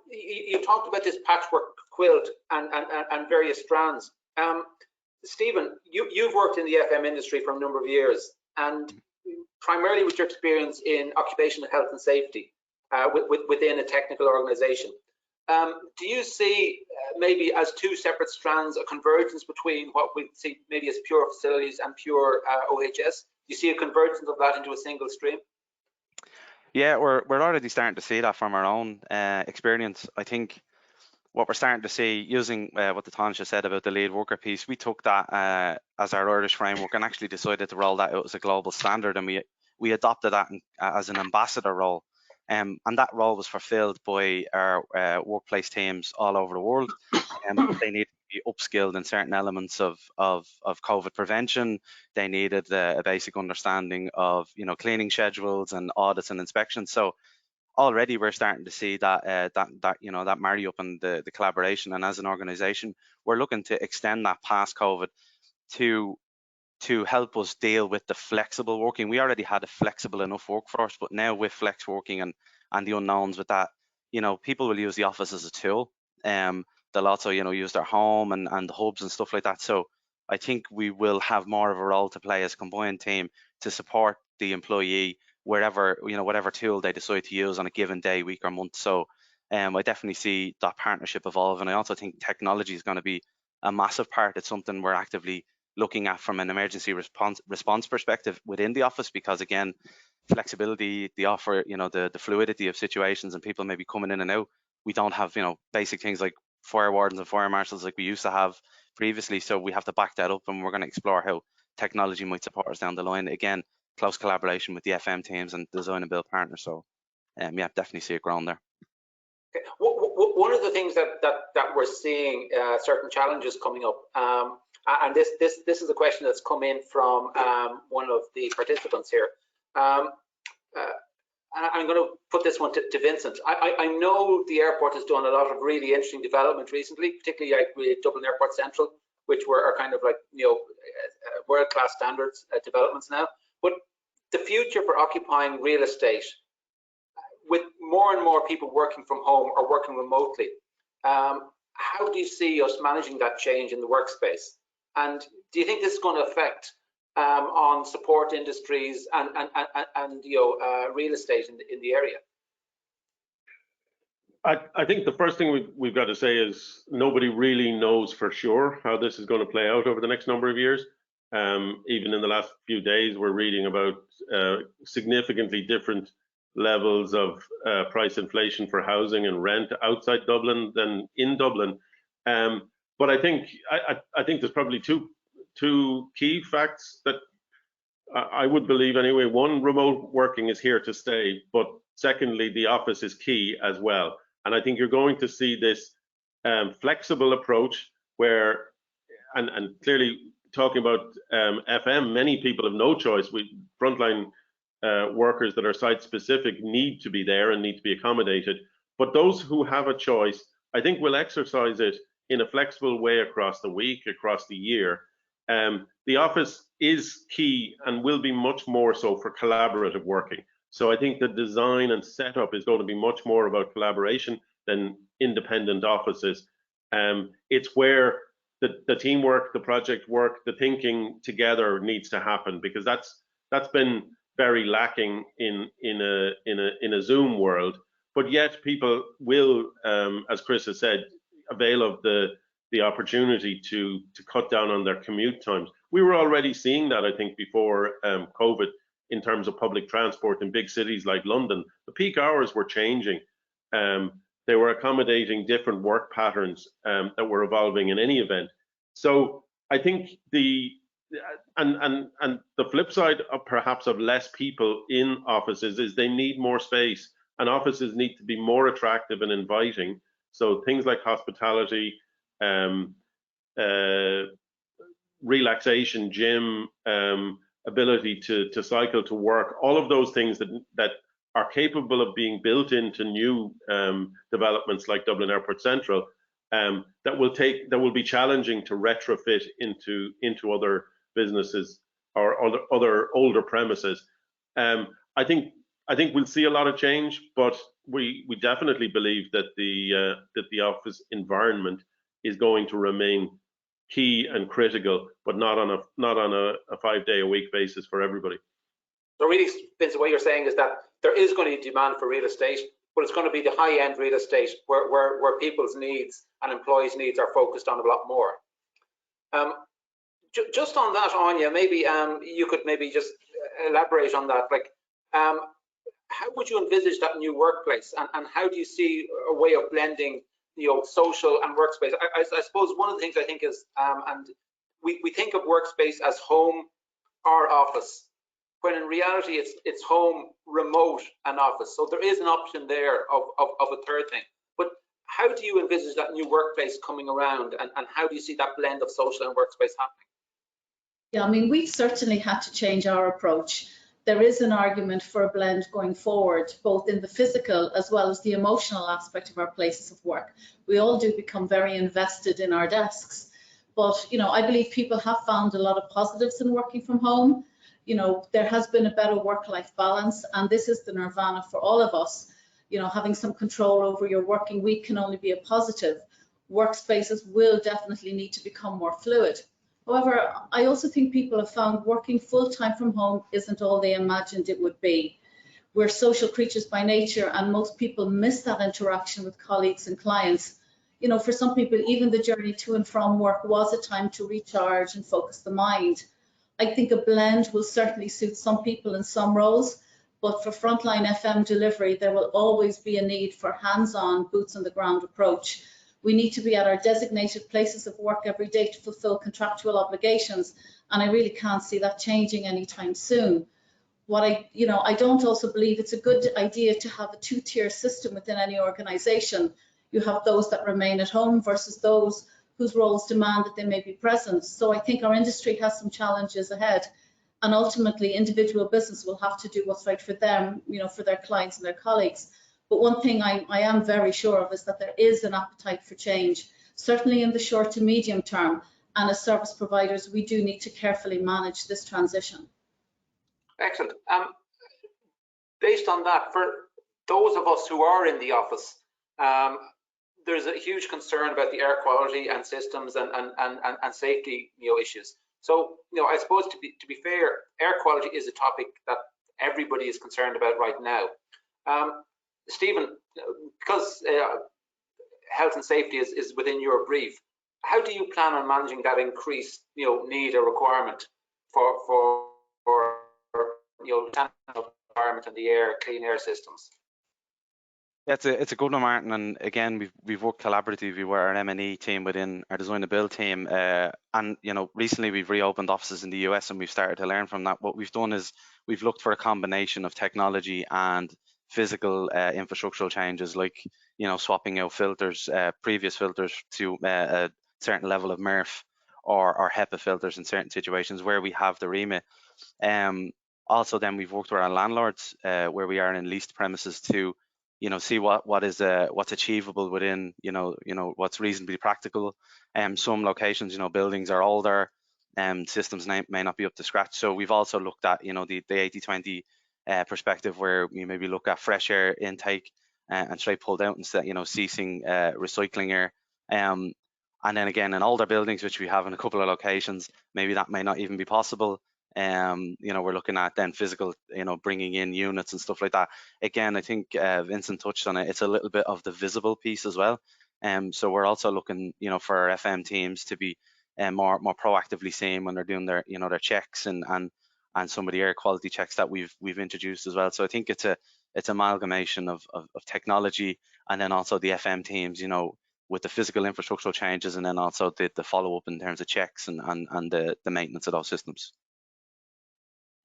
You talked about this patchwork quilt and various strands. Stephen, you've worked in the FM industry for a number of years, and primarily with your experience in occupational health and safety within a technical organization. Do you see maybe as two separate strands a convergence between what we see maybe as pure facilities and pure OHS? Do you see a convergence of that into a single stream? Yeah, we're already starting to see that from our own experience. I think what we're starting to see, using what the Taoiseach said about the lead worker piece, we took that as our Irish framework and actually decided to roll that out as a global standard, and we adopted that as an ambassador role. And that role was fulfilled by our workplace teams all over the world. They needed to be upskilled in certain elements of COVID prevention. They needed a basic understanding of cleaning schedules and audits and inspections. So already we're starting to see that that marry up and the collaboration. And as an organisation, we're looking to extend that past COVID to help us deal with the flexible working. We already had a flexible enough workforce, but now with flex working and the unknowns with that, people will use the office as a tool. they'll also, you know, use their home and the hubs and stuff like that. So I think we will have more of a role to play as a combined team to support the employee wherever, you know, whatever tool they decide to use on a given day, week or month. So I definitely see that partnership evolve. And I also think technology is going to be a massive part. It's something we're actively looking at from an emergency response perspective within the office, because again, flexibility, the offer, you know, the fluidity of situations and people maybe coming in and out. We don't have, you know, basic things like fire wardens and fire marshals like we used to have previously. So we have to back that up, and we're going to explore how technology might support us down the line. Again, close collaboration with the FM teams and design and build partners. So yeah, definitely see it growing there. Okay. One of the things that we're seeing, certain challenges coming up, and this is a question that's come in from one of the participants here. I'm going to put this one to Vincent. I know the airport has done a lot of really interesting development recently, particularly like with Dublin Airport Central, which are kind of like, you know, world-class standards developments now. But the future for occupying real estate, with more and more people working from home or working remotely, how do you see us managing that change in the workspace? And do you think this is going to affect on support industries and you know, real estate in the area? I think the first thing we've got to say is nobody really knows for sure how this is going to play out over the next number of years. Even in the last few days, we're reading about significantly different levels of price inflation for housing and rent outside Dublin than in Dublin. But I think there's probably two key facts that I would believe anyway. One, remote working is here to stay, but secondly, the office is key as well. And I think you're going to see this flexible approach where, and clearly talking about FM, many people have no choice. Frontline workers that are site specific need to be there and need to be accommodated. But those who have a choice, I think, will exercise it in a flexible way across the week, across the year. The office is key and will be much more so for collaborative working. So I think the design and setup is going to be much more about collaboration than independent offices. It's where the teamwork, the project work, the thinking together needs to happen, because that's been very lacking in a Zoom world. But yet people will, as Chris has said, avail of the opportunity to cut down on their commute times. We were already seeing that, I think, before COVID, in terms of public transport in big cities like London. The peak hours were changing. They were accommodating different work patterns that were evolving in any event. So I think the flip side of perhaps of less people in offices is they need more space, and offices need to be more attractive and inviting. So things like hospitality, relaxation, gym, ability to cycle to work, all of those things that are capable of being built into new developments like Dublin Airport Central, that will be challenging to retrofit into other businesses or other older premises. I think we'll see a lot of change, but we definitely believe that the office environment is going to remain key and critical, but not on a 5-day-a-week basis for everybody. So really, Vince, what you're saying is that there is going to be demand for real estate, but it's going to be the high-end real estate where people's needs and employees' needs are focused on a lot more. Just on that, Anya, maybe you could maybe just elaborate on that. Like, how would you envisage that new workplace, and how do you see a way of blending, you know, social and workspace? I suppose one of the things I think is, and we think of workspace as home or office, when in reality it's home, remote, and office. So there is an option there of a third thing. But how do you envisage that new workplace coming around, and how do you see that blend of social and workspace happening? Yeah, I mean, we've certainly had to change our approach. There is an argument for a blend going forward, both in the physical as well as the emotional aspect of our places of work. We all do become very invested in our desks, but, you know, I believe people have found a lot of positives in working from home. You know, there has been a better work-life balance, and this is the nirvana for all of us. You know, having some control over your working week can only be a positive. workspaces will definitely need to become more fluid. However, I also think people have found working full-time from home isn't all they imagined it would be. We're social creatures by nature, and most people miss that interaction with colleagues and clients. You know, for some people, even the journey to and from work was a time to recharge and focus the mind. I think a blend will certainly suit some people in some roles, but for frontline FM delivery, there will always be a need for hands-on, boots on the ground approach. We need to be at our designated places of work every day to fulfill contractual obligations, and I really can't see that changing anytime soon. I don't also believe it's a good idea to have a two-tier system within any organization. You have those that remain at home versus those whose roles demand that they may be present. So I think our industry has some challenges ahead, and ultimately individual business will have to do what's right for them, for their clients and their colleagues. But one thing I am very sure of is that there is an appetite for change, certainly in the short to medium term, and as service providers, we do need to carefully manage this transition. Excellent. Based on that, for those of us who are in the office, there's a huge concern about the air quality and systems and safety issues. So I suppose to be fair, air quality is a topic that everybody is concerned about right now. Stephen, because health and safety is within your brief, how do you plan on managing that increased need or requirement for environment and the air, clean air systems? Yeah, it's a good one, Martin. And again, we've worked collaboratively with our M&E team within our design and build team. And recently we've reopened offices in the US, and we've started to learn from that. What we've done is we've looked for a combination of technology and physical infrastructural changes, like swapping out filters, previous filters to a certain level of MERV or HEPA filters in certain situations where we have the remit. Also, then we've worked with our landlords where we are in leased premises to see what's achievable within what's reasonably practical. Some locations, buildings are older, systems may not be up to scratch. So we've also looked at the 80-20 perspective, where we maybe look at fresh air intake and straight pulled out instead, ceasing recycling air. And then again, in older buildings, which we have in a couple of locations, maybe that may not even be possible. We're looking at then physical, bringing in units and stuff like that. Again, I think Vincent touched on it. It's a little bit of the visible piece as well. So we're also looking, for our FM teams to be more proactively seen when they're doing their, their checks and some of the air quality checks that we've introduced as well. So I think it's amalgamation of technology, and then also the FM teams, with the physical infrastructural changes, and then also the follow up in terms of checks and the maintenance of those systems.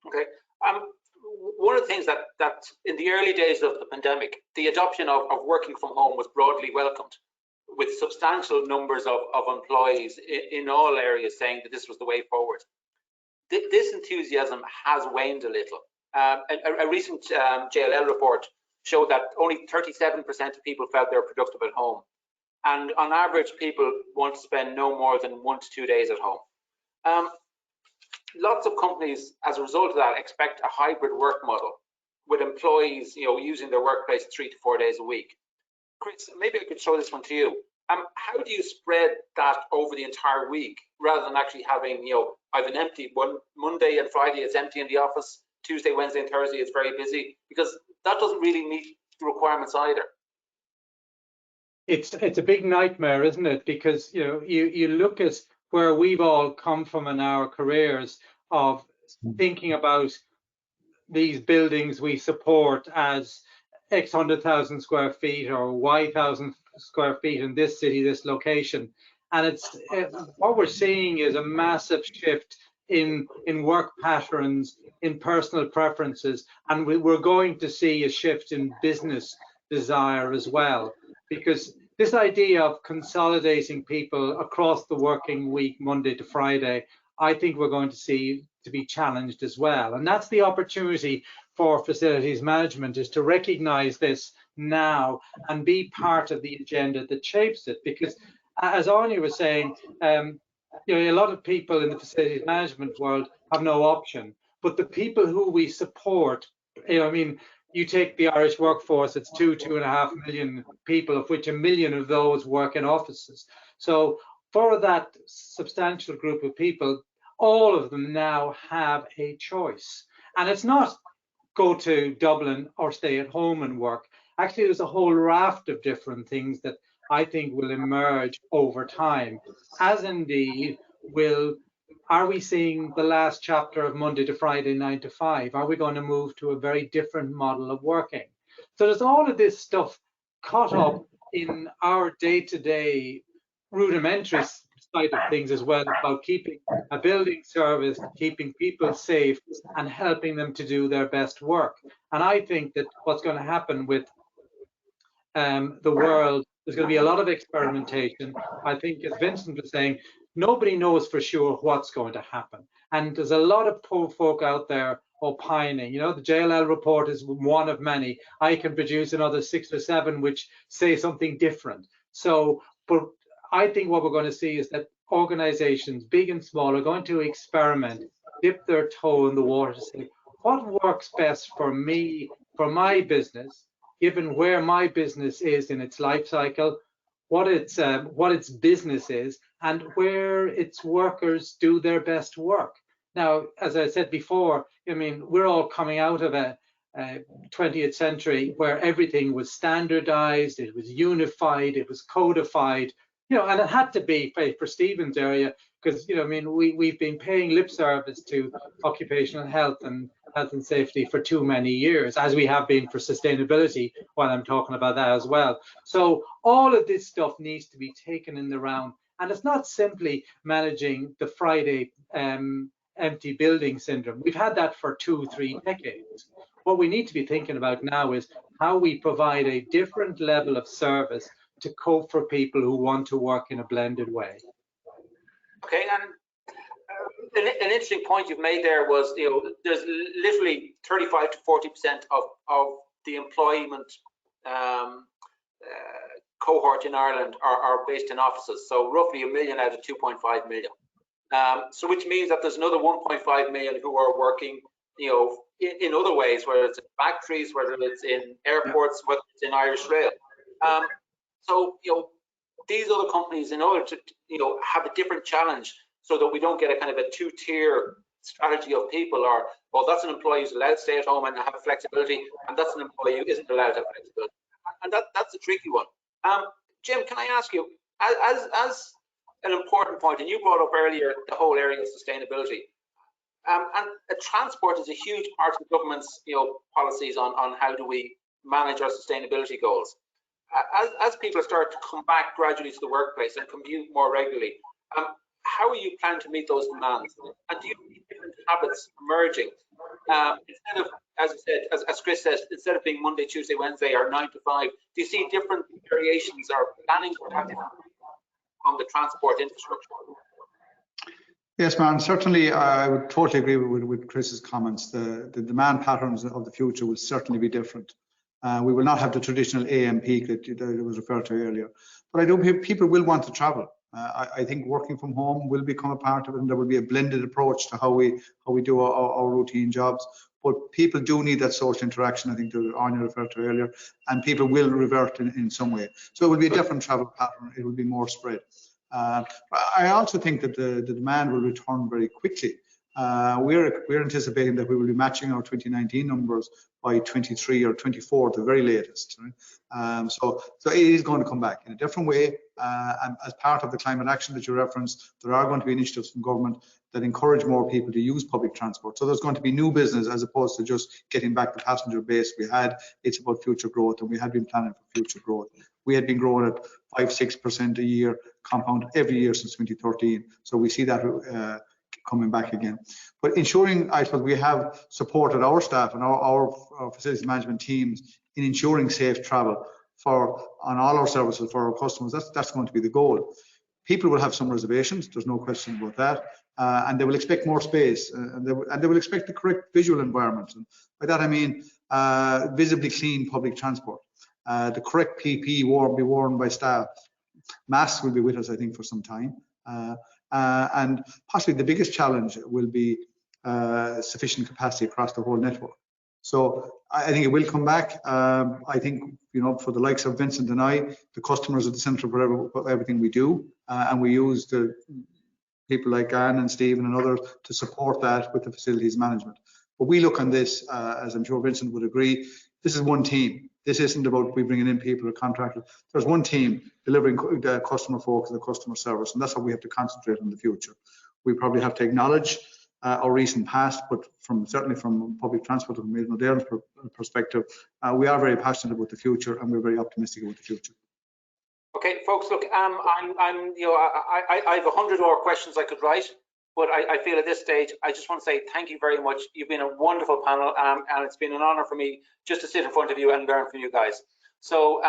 Okay. One of the things that in the early days of the pandemic, the adoption of working from home was broadly welcomed, with substantial numbers of employees in all areas saying that this was the way forward. This enthusiasm has waned a little. A recent JLL report showed that only 37% of people felt they were productive at home. And on average, people want to spend no more than 1 to 2 days at home. Lots of companies, as a result of that, expect a hybrid work model with employees, using their workplace 3 to 4 days a week. Chris, maybe I could throw this one to you. How do you spread that over the entire week, rather than actually having, I have an empty one Monday and Friday, it's empty in the office. Tuesday, Wednesday, and Thursday, it's very busy, because that doesn't really meet the requirements either. It's a big nightmare, isn't it? Because you look at where we've all come from in our careers of thinking about these buildings we support as X 100,000 square feet or Y thousand square feet in this city, this location. And what we're seeing is a massive shift in work patterns, in personal preferences, and we're going to see a shift in business desire as well, because this idea of consolidating people across the working week, Monday to Friday, I think we're going to see to be challenged as well. And that's the opportunity for facilities management, is to recognize this now and be part of the agenda that shapes it. Because as Anya was saying, a lot of people in the facilities management world have no option, but the people who we support, you take the Irish workforce, it's 2.5 million people, of which 1 million of those work in offices. So for that substantial group of people, all of them now have a choice. And it's not go to Dublin or stay at home and work. Actually, there's a whole raft of different things that I think will emerge over time, as indeed are we seeing the last chapter of Monday to Friday 9 to 5? Are we going to move to a very different model of working? So there's all of this stuff caught up in our day-to-day rudimentary side of things as well, about keeping a building service, keeping people safe and helping them to do their best work. And I think that what's going to happen with the world, there's going to be a lot of experimentation. I think, as Vincent was saying, nobody knows for sure what's going to happen. And there's a lot of poor folk out there opining. You know, the JLL report is one of many. I can produce another 6 or 7 which say something different. So, but I think what we're going to see is that organizations, big and small, are going to experiment, dip their toe in the water to say, what works best for me, for my business, given where my business is in its life cycle, what its business is, and where its workers do their best work. Now, as I said before, I mean, we're all coming out of a 20th century where everything was standardized, it was unified, it was codified, you know, and it had to be for Stephen's area, because, you know, I mean, we've been paying lip service to occupational health and safety for too many years, as we have been for sustainability, while I'm talking about that as well. So all of this stuff needs to be taken in the round, and it's not simply managing the Friday empty building syndrome. We've had that for 2-3 decades. What we need to be thinking about now is how we provide a different level of service to cope for people who want to work in a blended way. Okay, and an interesting point you've made there was, you know, there's literally 35 to 40% of the employment cohort in Ireland are based in offices, so roughly 1 million out of 2.5 million. So which means that there's another 1.5 million who are working, you know, in other ways, whether it's in factories, whether it's in airports, whether it's in Irish Rail. So, you know, these other companies, in order to, you know, have a different challenge, so that we don't get a kind of a 2-tier strategy of people, or, well, that's an employee who's allowed to stay at home and have flexibility, and that's an employee who isn't allowed to have flexibility. And that's a tricky one. Jim, can I ask you, as an important point, and you brought up earlier the whole area of sustainability, and transport is a huge part of the government's, you know, policies on how do we manage our sustainability goals. As people start to come back gradually to the workplace and commute more regularly, how are you planning to meet those demands? And do you see different habits emerging? Instead of, as I said, as Chris says, instead of being Monday, Tuesday, Wednesday, or 9 to 5, do you see different variations or planning on the transport infrastructure? Yes, Martin, certainly I would totally agree with Chris's comments. The demand patterns of the future will certainly be different. We will not have the traditional AM peak that was referred to earlier. But I do believe people will want to travel. I think working from home will become a part of it, and there will be a blended approach to how we do our routine jobs. But people do need that social interaction, I think that Anya referred to earlier, and people will revert in some way. So it will be a different travel pattern. It will be more spread. I also think that the demand will return very quickly. We're anticipating that we will be matching our 2019 numbers by 23 or 24 at the very latest. Right? So it is going to come back in a different way. And as part of the climate action that you referenced, there are going to be initiatives from government that encourage more people to use public transport. So there's going to be new business as opposed to just getting back the passenger base we had. It's about future growth, and we had been planning for future growth. We had been growing at 5-6% a year compound every year since 2013. So we see that coming back again. But ensuring, I suppose, we have supported our staff and our facilities management teams in ensuring safe travel on all our services for our customers. That's going to be the goal. People will have some reservations, there's no question about that, and they will expect more space, and they will expect the correct visual environment. And by that I mean visibly clean public transport, the correct PPE be worn by staff. Masks will be with us, I think, for some time. And possibly the biggest challenge will be sufficient capacity across the whole network. So I think it will come back. I think, you know, for the likes of Vincent and I, the customers are the centre for everything we do, and we use the people like Anne and Stephen and others to support that with the facilities management. But we look on this, as I'm sure Vincent would agree, this is one team. This isn't about we bringing in people or contractors. There's one team delivering the customer focus and the customer service, and that's what we have to concentrate on in the future. We probably have to acknowledge our recent past, but certainly from public transport and Maiden O'Dale's perspective, we are very passionate about the future, and we're very optimistic about the future. Okay, folks, look, I have 100 more questions I could write, but I feel at this stage, I just want to say thank you very much. You've been a wonderful panel, and it's been an honour for me just to sit in front of you and learn from you guys. So,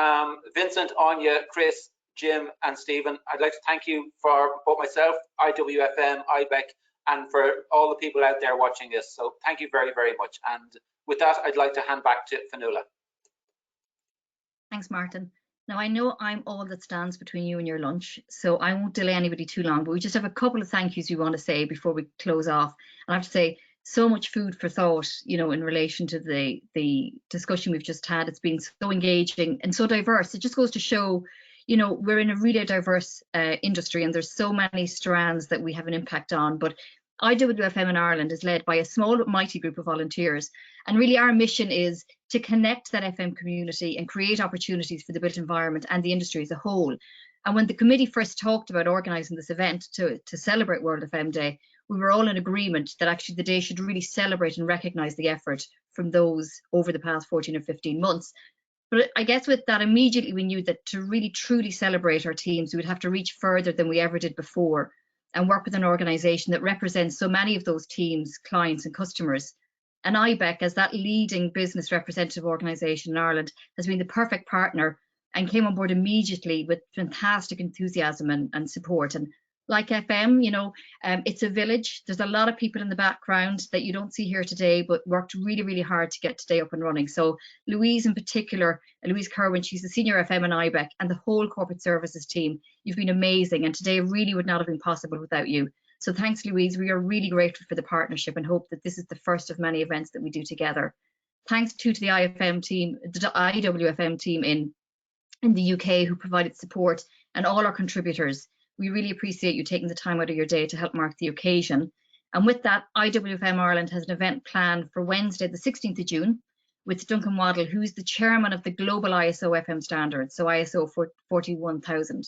Vincent, Anya, Chris, Jim, and Stephen, I'd like to thank you for both myself, IWFM, IBEC, and for all the people out there watching this. So thank you very, very much. And with that, I'd like to hand back to Fionnuala. Thanks, Martin. Now, I know I'm all that stands between you and your lunch, so I won't delay anybody too long, but we just have a couple of thank yous we want to say before we close off. And I have to say, so much food for thought, you know, in relation to the discussion we've just had. It's been so engaging and so diverse. It just goes to show, you know, we're in a really diverse industry, and there's so many strands that we have an impact on. But IWFM in Ireland is led by a small but mighty group of volunteers, and really our mission is to connect that FM community and create opportunities for the built environment and the industry as a whole. And when the committee first talked about organising this event to celebrate World FM Day, we were all in agreement that actually the day should really celebrate and recognise the effort from those over the past 14 or 15 months. But I guess with that, immediately we knew that to really truly celebrate our teams, we would have to reach further than we ever did before and work with an organisation that represents so many of those teams, clients and customers. And IBEC, as that leading business representative organisation in Ireland, has been the perfect partner and came on board immediately with fantastic enthusiasm and support. And like FM, you know, it's a village. There's a lot of people in the background that you don't see here today, but worked really, really hard to get today up and running. So Louise in particular, Louise Kerwin, she's the senior FM in IBEC, and the whole corporate services team. You've been amazing, and today really would not have been possible without you. So thanks, Louise. We are really grateful for the partnership and hope that this is the first of many events that we do together. Thanks to the IFM team, the IWFM team in the UK who provided support, and all our contributors. We really appreciate you taking the time out of your day to help mark the occasion. And with that, IWFM Ireland has an event planned for Wednesday, the 16th of June, with Duncan Waddle, who's the chairman of the global ISO FM standards, so ISO 41000.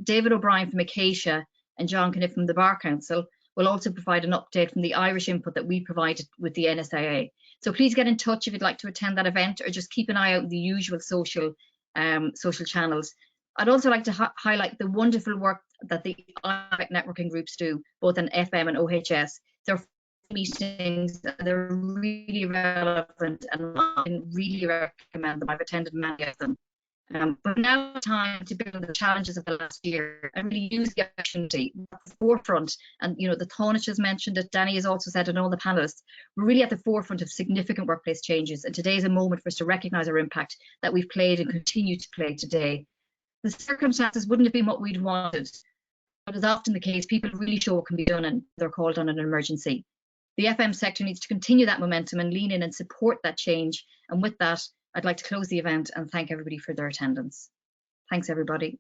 David O'Brien from Acacia and John Kniff from the Bar Council will also provide an update from the Irish input that we provided with the NSIA. So please get in touch if you'd like to attend that event, or just keep an eye out in the usual social channels. I'd also like to highlight the wonderful work that the IBEC networking groups do, both in FM and OHS. Their meetings, they're really relevant, and I really recommend them. I've attended many of them. But now it's time to build on the challenges of the last year and really use the opportunity at the forefront. And, you know, the Tánaiste has mentioned it, Danny has also said, and all the panelists, we're really at the forefront of significant workplace changes. And today is a moment for us to recognise our impact that we've played and continue to play today. The circumstances wouldn't have been what we'd wanted, but as often the case, people really show what can be done and they're called on an emergency. The FM sector needs to continue that momentum and lean in and support that change. And with that, I'd like to close the event and thank everybody for their attendance. Thanks, everybody.